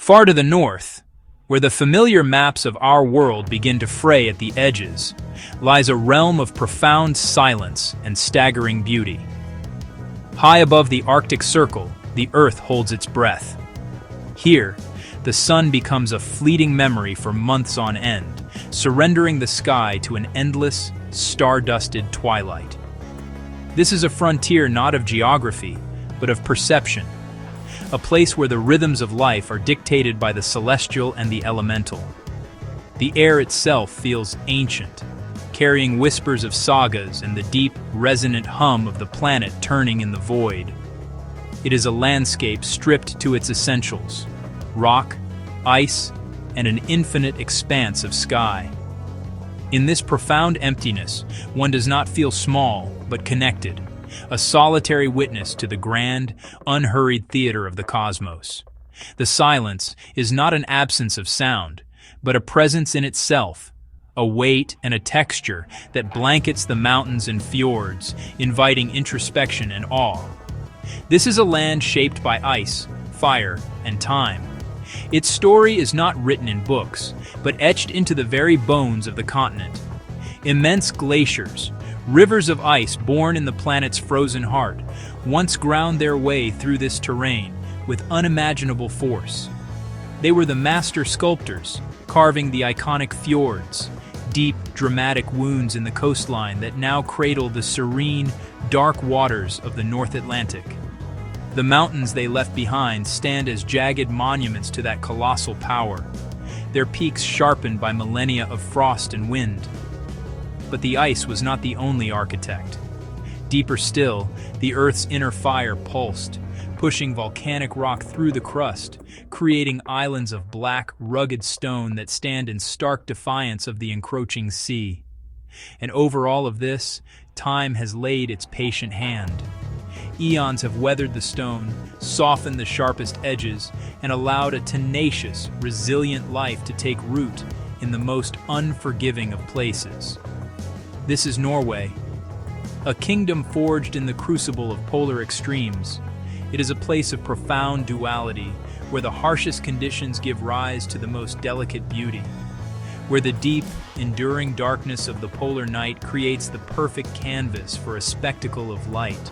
Far to the north, where the familiar maps of our world begin to fray at the edges, lies a realm of profound silence and staggering beauty. High above the Arctic Circle, the Earth holds its breath. Here, the sun becomes a fleeting memory for months on end, surrendering the sky to an endless, star-dusted twilight. This is a frontier not of geography, but of perception, a place where the rhythms of life are dictated by the celestial and the elemental. The air itself feels ancient, carrying whispers of sagas and the deep, resonant hum of the planet turning in the void. It is a landscape stripped to its essentials: rock, ice, and an infinite expanse of sky. In this profound emptiness, one does not feel small, but connected, a solitary witness to the grand, unhurried theater of the cosmos. The silence is not an absence of sound, but a presence in itself, a weight and a texture that blankets the mountains and fjords, inviting introspection and awe. This is a land shaped by ice, fire, and time. Its story is not written in books, but etched into the very bones of the continent. Immense glaciers, rivers of ice born in the planet's frozen heart, once ground their way through this terrain with unimaginable force. They were the master sculptors, carving the iconic fjords, deep, dramatic wounds in the coastline that now cradle the serene, dark waters of the North Atlantic. The mountains they left behind stand as jagged monuments to that colossal power, their peaks sharpened by millennia of frost and wind. But the ice was not the only architect. Deeper still, the Earth's inner fire pulsed, pushing volcanic rock through the crust, creating islands of black, rugged stone that stand in stark defiance of the encroaching sea. And over all of this, time has laid its patient hand. Eons have weathered the stone, softened the sharpest edges, and allowed a tenacious, resilient life to take root in the most unforgiving of places. This is Norway, a kingdom forged in the crucible of polar extremes. It is a place of profound duality, where the harshest conditions give rise to the most delicate beauty, where the deep, enduring darkness of the polar night creates the perfect canvas for a spectacle of light.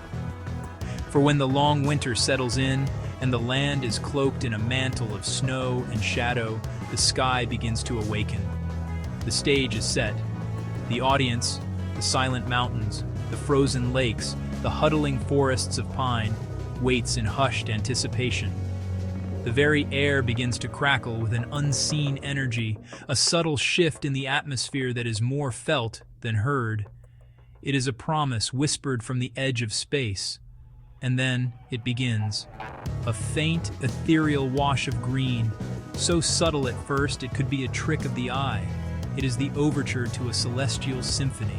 For when the long winter settles in and the land is cloaked in a mantle of snow and shadow, the sky begins to awaken. The stage is set. The audience, the silent mountains, the frozen lakes, the huddling forests of pine, waits in hushed anticipation. The very air begins to crackle with an unseen energy, a subtle shift in the atmosphere that is more felt than heard. It is a promise whispered from the edge of space. And then it begins. A faint, ethereal wash of green, so subtle at first it could be a trick of the eye. It is the overture to a celestial symphony.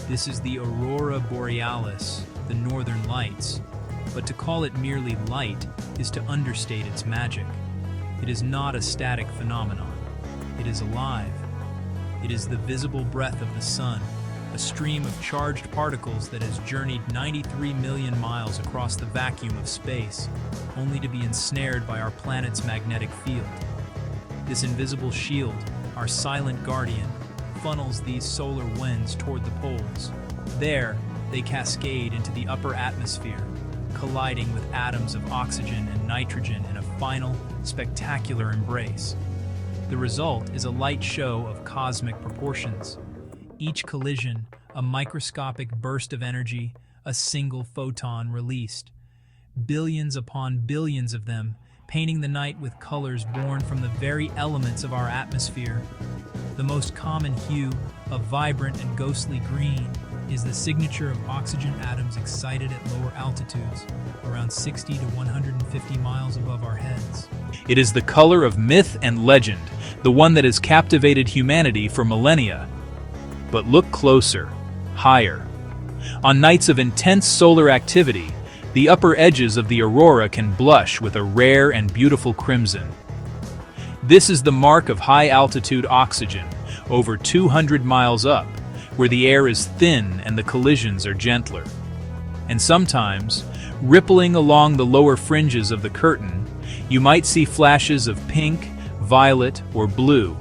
This is the Aurora Borealis, the northern lights. But to call it merely light is to understate its magic. It is not a static phenomenon. It is alive. It is the visible breath of the sun, a stream of charged particles that has journeyed 93 million miles across the vacuum of space, only to be ensnared by our planet's magnetic field. This invisible shield, our silent guardian, funnels these solar winds toward the poles. There, they cascade into the upper atmosphere, colliding with atoms of oxygen and nitrogen in a final, spectacular embrace. The result is a light show of cosmic proportions. Each collision, a microscopic burst of energy, a single photon released. Billions upon billions of them, painting the night with colors born from the very elements of our atmosphere. The most common hue, a vibrant and ghostly green, is the signature of oxygen atoms excited at lower altitudes, around 60 to 150 miles above our heads. It is the color of myth and legend, the one that has captivated humanity for millennia. But look closer, higher. On nights of intense solar activity, the upper edges of the aurora can blush with a rare and beautiful crimson. This is the mark of high-altitude oxygen, over 200 miles up, where the air is thin and the collisions are gentler. And sometimes, rippling along the lower fringes of the curtain, You might see flashes of pink, violet, or blue,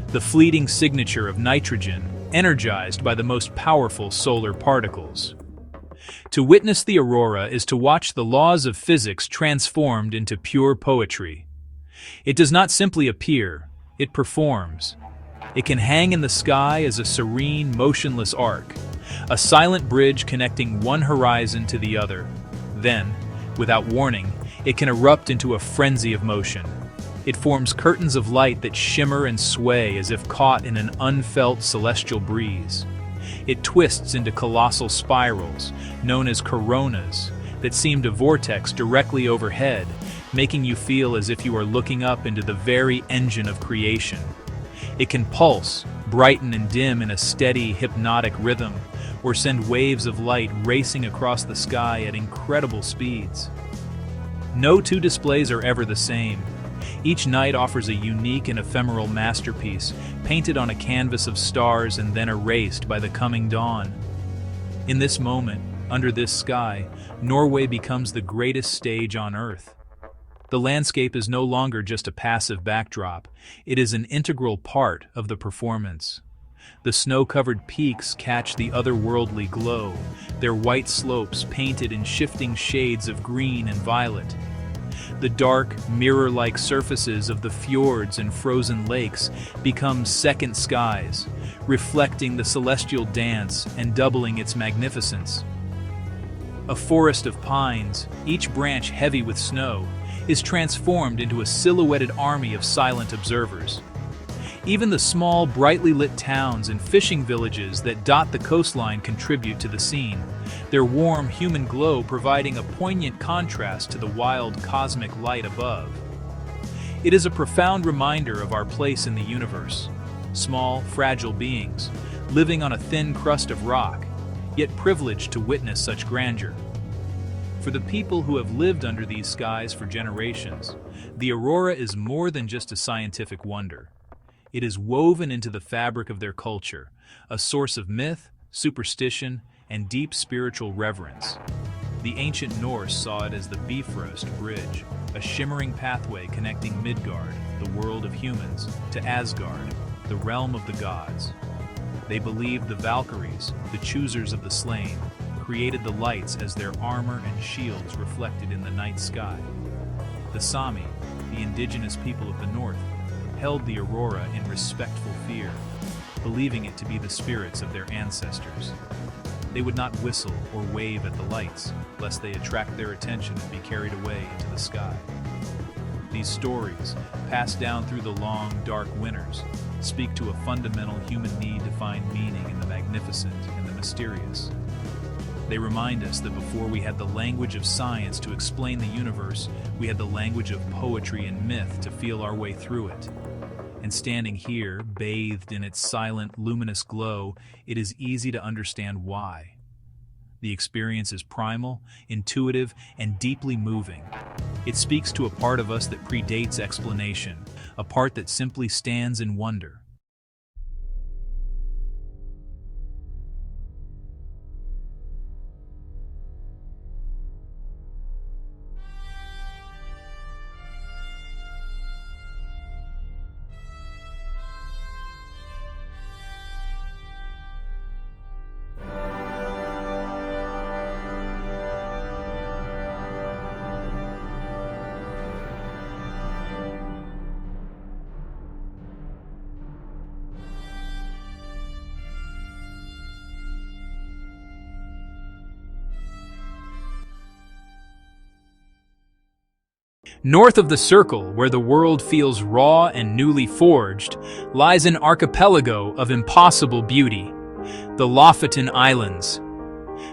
the fleeting signature of nitrogen, energized by the most powerful solar particles. To witness the aurora is to watch the laws of physics transformed into pure poetry. It does not simply appear, it performs. It can hang in the sky as a serene, motionless arc, a silent bridge connecting one horizon to the other. Then, without warning, it can erupt into a frenzy of motion. It forms curtains of light that shimmer and sway as if caught in an unfelt celestial breeze. It twists into colossal spirals, known as coronas, that seem to vortex directly overhead, making you feel as if you are looking up into the very engine of creation. It can pulse, brighten and dim in a steady, hypnotic rhythm, or send waves of light racing across the sky at incredible speeds. No two displays are ever the same. Each night offers a unique and ephemeral masterpiece, painted on a canvas of stars and then erased by the coming dawn. In this moment, under this sky, Norway becomes the greatest stage on Earth. The landscape is no longer just a passive backdrop, it is an integral part of the performance. The snow-covered peaks catch the otherworldly glow, their white slopes painted in shifting shades of green and violet. The dark, mirror-like surfaces of the fjords and frozen lakes become second skies, reflecting the celestial dance and doubling its magnificence. A forest of pines, each branch heavy with snow, is transformed into a silhouetted army of silent observers. Even the small, brightly lit towns and fishing villages that dot the coastline contribute to the scene, their warm human glow providing a poignant contrast to the wild cosmic light above. It is a profound reminder of our place in the universe, small, fragile beings, living on a thin crust of rock, yet privileged to witness such grandeur. For the people who have lived under these skies for generations, the aurora is more than just a scientific wonder. It is woven into the fabric of their culture, a source of myth, superstition, and deep spiritual reverence. The ancient Norse saw it as the Bifrost Bridge, a shimmering pathway connecting Midgard, the world of humans, to Asgard, the realm of the gods. They believed the Valkyries, the choosers of the slain, created the lights as their armor and shields reflected in the night sky. The Sami, the indigenous people of the north, held the aurora in respectful fear, believing it to be the spirits of their ancestors. They would not whistle or wave at the lights, lest they attract their attention and be carried away into the sky. These stories, passed down through the long, dark winters, speak to a fundamental human need to find meaning in the magnificent and the mysterious. They remind us that before we had the language of science to explain the universe, we had the language of poetry and myth to feel our way through it. And standing here, bathed in its silent, luminous glow, it is easy to understand why. The experience is primal, intuitive, and deeply moving. It speaks to a part of us that predates explanation, a part that simply stands in wonder. North of the circle, where the world feels raw and newly forged, lies an archipelago of impossible beauty, the Lofoten Islands.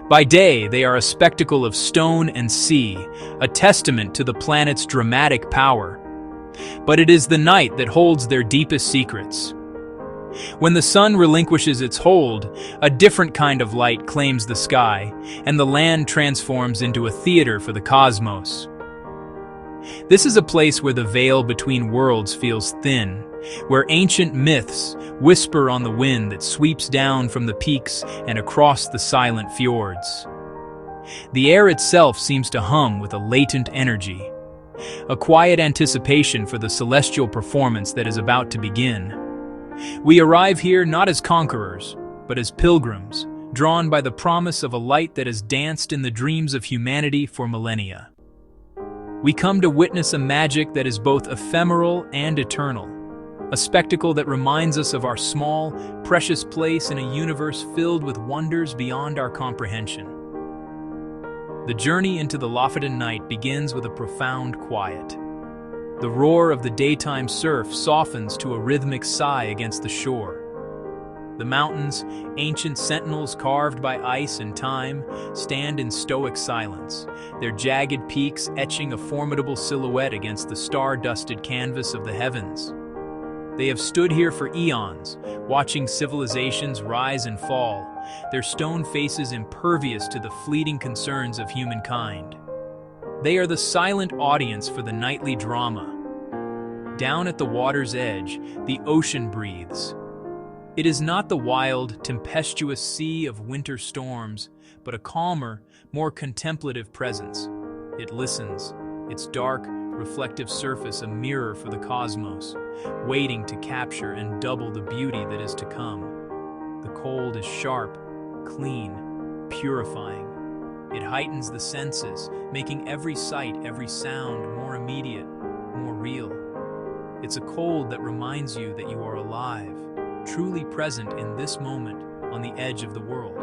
By day, they are a spectacle of stone and sea, a testament to the planet's dramatic power. But it is the night that holds their deepest secrets. When the sun relinquishes its hold, a different kind of light claims the sky, and the land transforms into a theater for the cosmos. This is a place where the veil between worlds feels thin, where ancient myths whisper on the wind that sweeps down from the peaks and across the silent fjords. The air itself seems to hum with a latent energy. a quiet anticipation for the celestial performance that is about to begin. We arrive here not as conquerors, but as pilgrims, drawn by the promise of a light that has danced in the dreams of humanity for millennia. We come to witness a magic that is both ephemeral and eternal, a spectacle that reminds us of our small, precious place in a universe filled with wonders beyond our comprehension. The journey into the Lofoten night begins with a profound quiet. The roar of the daytime surf softens to a rhythmic sigh against the shore. The mountains, ancient sentinels carved by ice and time, stand in stoic silence, their jagged peaks etching a formidable silhouette against the star-dusted canvas of the heavens. They have stood here for eons, watching civilizations rise and fall, their stone faces impervious to the fleeting concerns of humankind. They are the silent audience for the nightly drama. Down at the water's edge, the ocean breathes. It is not the wild, tempestuous sea of winter storms, but a calmer, more contemplative presence. It listens, its dark, reflective surface a mirror for the cosmos, waiting to capture and double the beauty that is to come. The cold is sharp, clean, purifying. It heightens the senses, making every sight, every sound more immediate, more real. It's a cold that reminds you that you are alive, truly present in this moment on the edge of the world.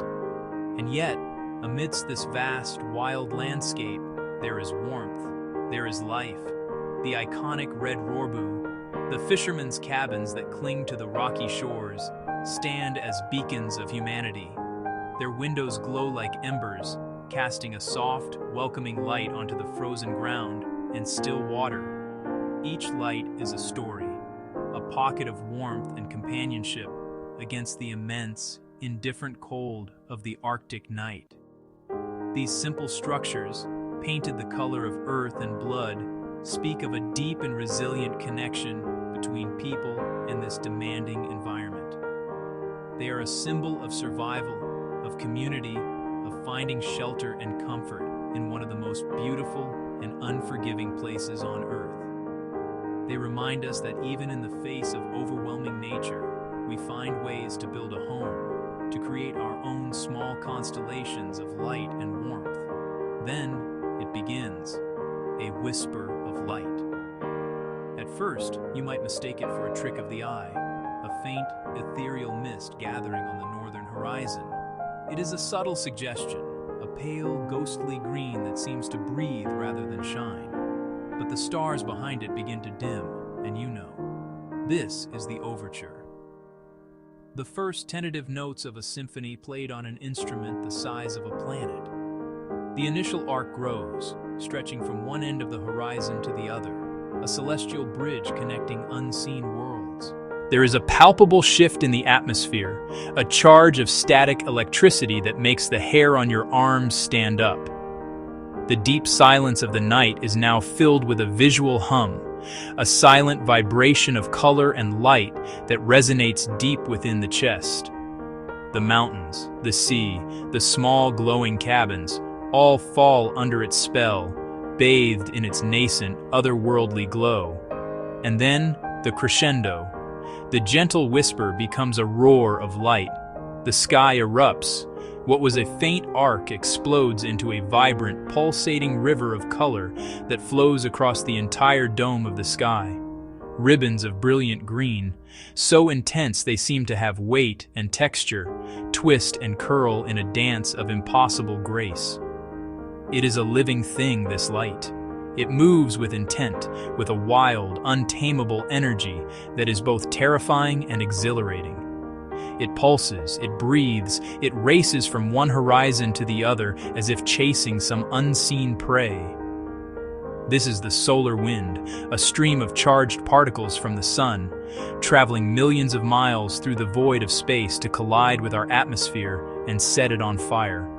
And yet, amidst this vast, wild landscape, there is warmth, there is life. The iconic red rorbu, the fishermen's cabins that cling to the rocky shores, stand as beacons of humanity. Their windows glow like embers, casting a soft, welcoming light onto the frozen ground and still water. Each light is a story, a pocket of warmth and companionship against the immense, indifferent cold of the Arctic night. These simple structures, painted the color of earth and blood, speak of a deep and resilient connection between people and this demanding environment. They are a symbol of survival, of community, of finding shelter and comfort in one of the most beautiful and unforgiving places on earth. They remind us that even in the face of overwhelming nature, we find ways to build a home, to create our own small constellations of light and warmth. Then it begins, a whisper of light. At first, you might mistake it for a trick of the eye, a faint, ethereal mist gathering on the northern horizon. It is a subtle suggestion, a pale, ghostly green that seems to breathe rather than shine. But the stars behind it begin to dim, and you know, this is the overture. The first tentative notes of a symphony played on an instrument the size of a planet. The initial arc grows, stretching from one end of the horizon to the other, a celestial bridge connecting unseen worlds. There is a palpable shift in the atmosphere, a charge of static electricity that makes the hair on your arms stand up. The deep silence of the night is now filled with a visual hum, a silent vibration of color and light that resonates deep within the chest. The mountains, the sea, the small glowing cabins, all fall under its spell, bathed in its nascent, otherworldly glow. And then, the crescendo. The gentle whisper becomes a roar of light. The sky erupts. What was a faint arc explodes into a vibrant, pulsating river of color that flows across the entire dome of the sky. Ribbons of brilliant green, so intense they seem to have weight and texture, twist and curl in a dance of impossible grace. It is a living thing, this light. It moves with intent, with a wild, untamable energy that is both terrifying and exhilarating. It pulses, it breathes, it races from one horizon to the other as if chasing some unseen prey. This is the solar wind, a stream of charged particles from the sun, traveling millions of miles through the void of space to collide with our atmosphere and set it on fire.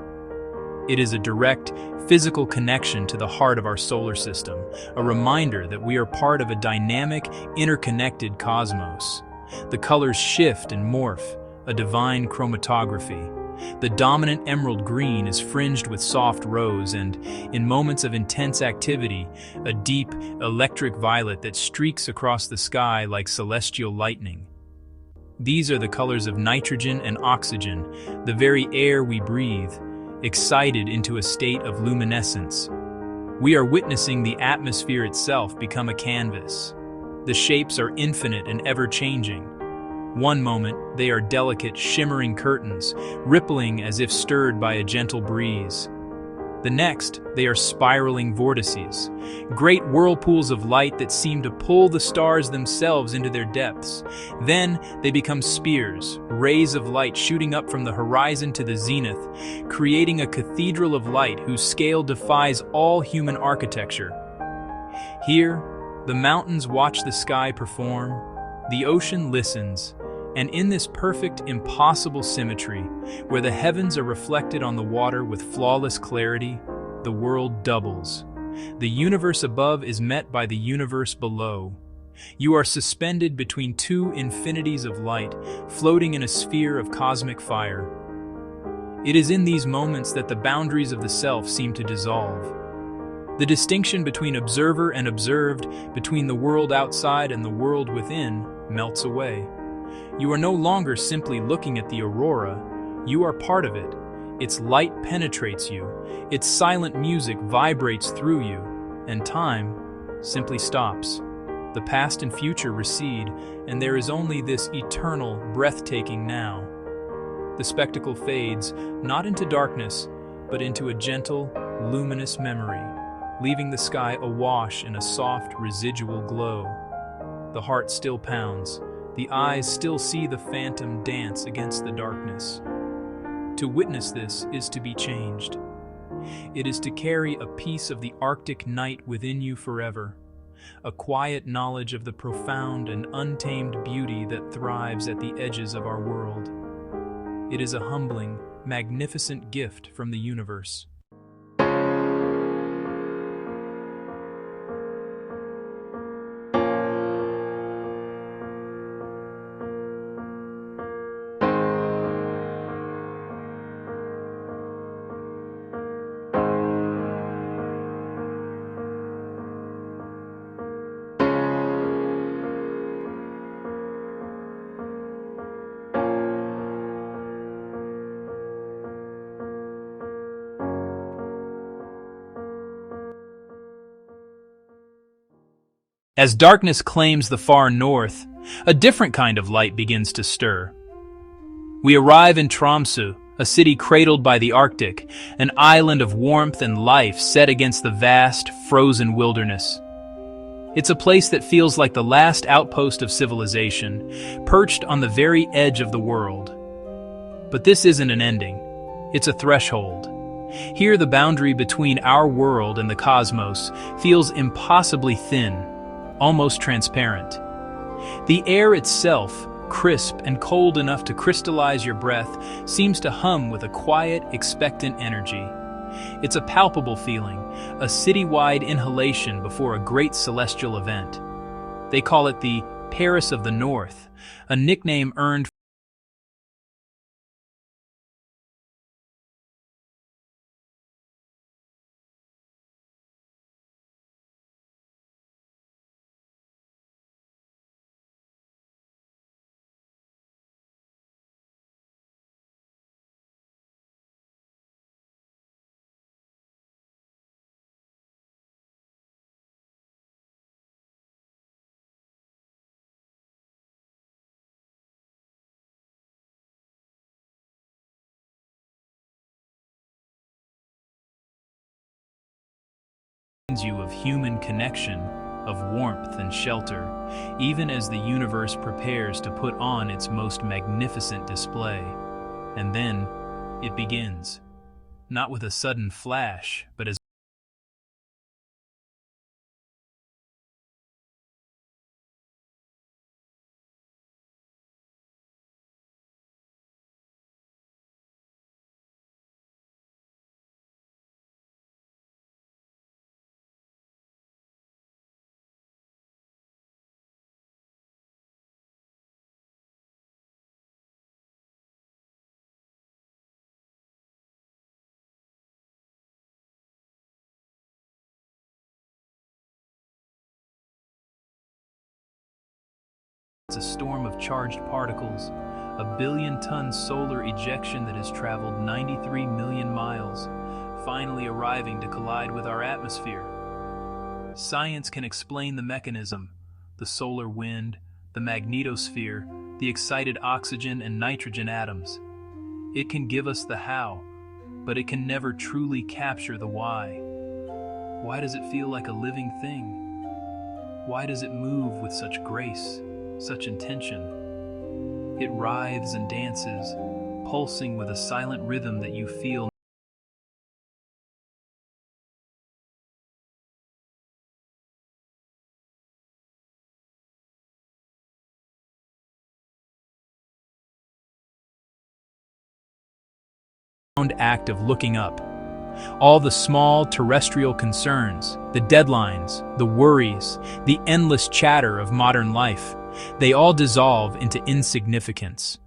It is a direct, physical connection to the heart of our solar system, a reminder that we are part of a dynamic, interconnected cosmos. The colors shift and morph, a divine chromatography, The dominant emerald green is fringed with soft rose and, in moments of intense activity, a deep, electric violet that streaks across the sky like celestial lightning. These are the colors of nitrogen and oxygen, the very air we breathe, excited into a state of luminescence. We are witnessing the atmosphere itself become a canvas. The shapes are infinite and ever-changing. One moment, they are delicate, shimmering curtains, rippling as if stirred by a gentle breeze. The next, they are spiraling vortices, great whirlpools of light that seem to pull the stars themselves into their depths. Then, they become spears, rays of light shooting up from the horizon to the zenith, creating a cathedral of light whose scale defies all human architecture. Here, the mountains watch the sky perform, the ocean listens, and in this perfect, impossible symmetry, where the heavens are reflected on the water with flawless clarity, the world doubles. The universe above is met by the universe below. You are suspended between two infinities of light, floating in a sphere of cosmic fire. It is in these moments that the boundaries of the self seem to dissolve. The distinction between observer and observed, between the world outside and the world within, melts away. You are no longer simply looking at the aurora, you are part of it. Its light penetrates you, its silent music vibrates through you, and time simply stops. The past and future recede, and there is only this eternal, breathtaking now. The spectacle fades, not into darkness, but into a gentle, luminous memory, leaving the sky awash in a soft, residual glow. The heart still pounds. The eyes still see the phantom dance against the darkness. To witness this is to be changed. It is to carry a piece of the Arctic night within you forever, a quiet knowledge of the profound and untamed beauty that thrives at the edges of our world. It is a humbling, magnificent gift from the universe. As darkness claims the far north, a different kind of light begins to stir. We arrive in Tromsø, a city cradled by the Arctic, an island of warmth and life set against the vast, frozen wilderness. It's a place that feels like the last outpost of civilization, perched on the very edge of the world. But this isn't an ending, it's a threshold. Here the boundary between our world and the cosmos feels impossibly thin, almost transparent. The air itself, crisp and cold enough to crystallize your breath, seems to hum with a quiet, expectant energy. It's a palpable feeling, a citywide inhalation before a great celestial event. They call it the Paris of the North, a nickname earned you of human connection, of warmth and shelter, even as the universe prepares to put on its most magnificent display. And then, it begins. Not with a sudden flash, but as It's a storm of charged particles, a billion-ton solar ejection that has traveled 93 million miles, finally arriving to collide with our atmosphere. Science can explain the mechanism, the solar wind, the magnetosphere, the excited oxygen and nitrogen atoms. It can give us the how, but it can never truly capture the why. Why does it feel like a living thing? Why does it move with such grace, such intention? It writhes and dances, pulsing with a silent rhythm that you feel act of looking up. All the small terrestrial concerns, the deadlines, the worries, the endless chatter of modern life, they all dissolve into insignificance.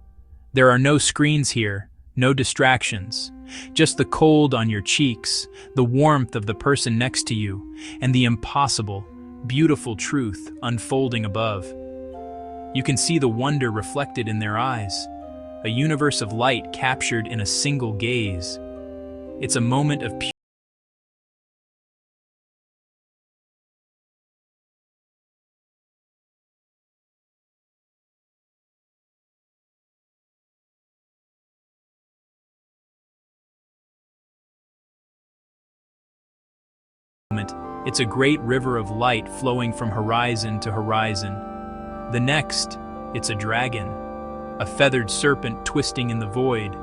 There are no screens here, no distractions, just the cold on your cheeks, the warmth of the person next to you, and the impossible, beautiful truth unfolding above. You can see the wonder reflected in their eyes, a universe of light captured in a single gaze. It's a moment of pure moment. It's a great river of light flowing from horizon to horizon. The next, it's a dragon, a feathered serpent twisting in the void.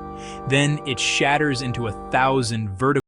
Then it shatters into 1,000 vertical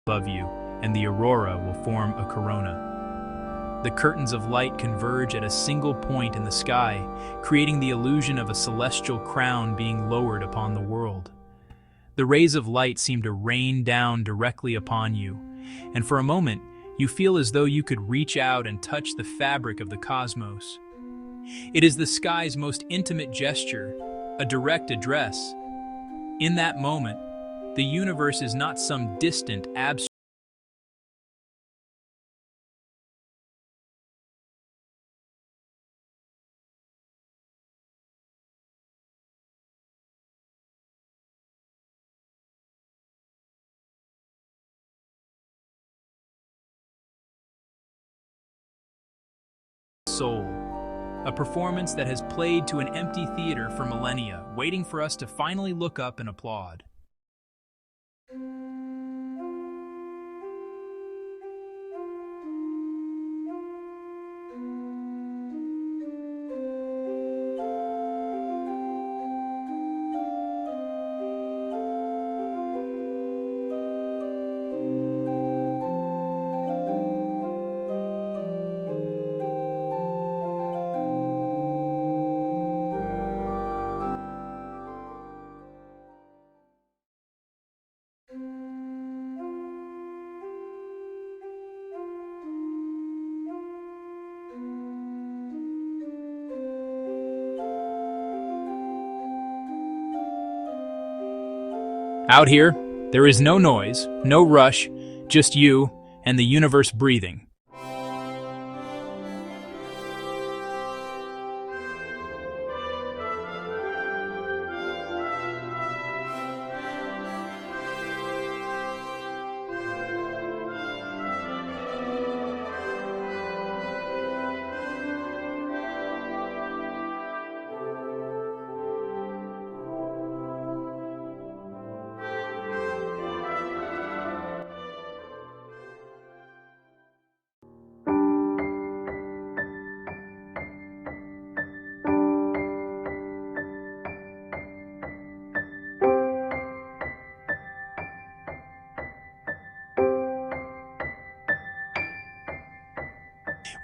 above you, and the aurora will form a corona. The curtains of light converge at a single point in the sky, creating the illusion of a celestial crown being lowered upon the world. The rays of light seem to rain down directly upon you, and for a moment, you feel as though you could reach out and touch the fabric of the cosmos. It is the sky's most intimate gesture, a direct address. In that moment, the universe is not some distant, abstract soul. A performance that has played to an empty theater for millennia, waiting for us to finally look up and applaud. Out here, there is no noise, no rush, just you and the universe breathing.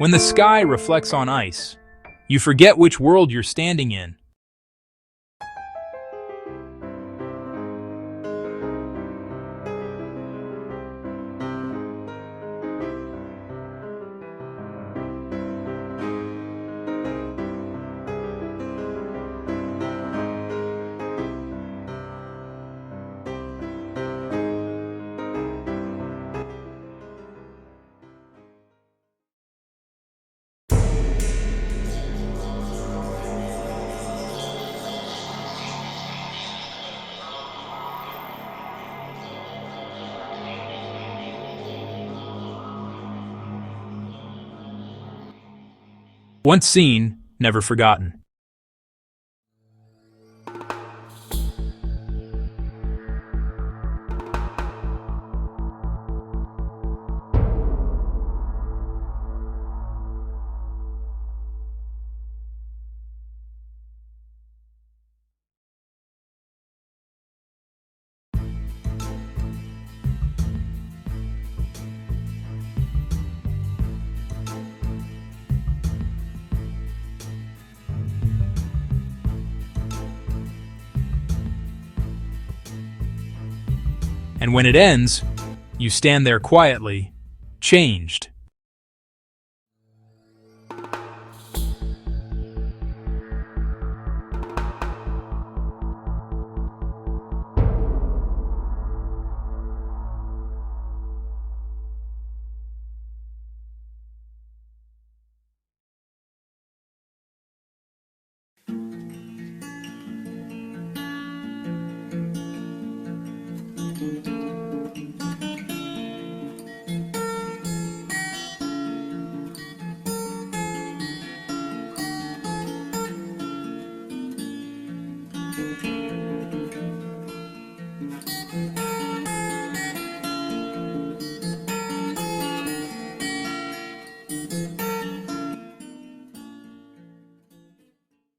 When the sky reflects on ice, you forget which world you're standing in. Once seen, never forgotten. And when it ends, you stand there quietly, changed.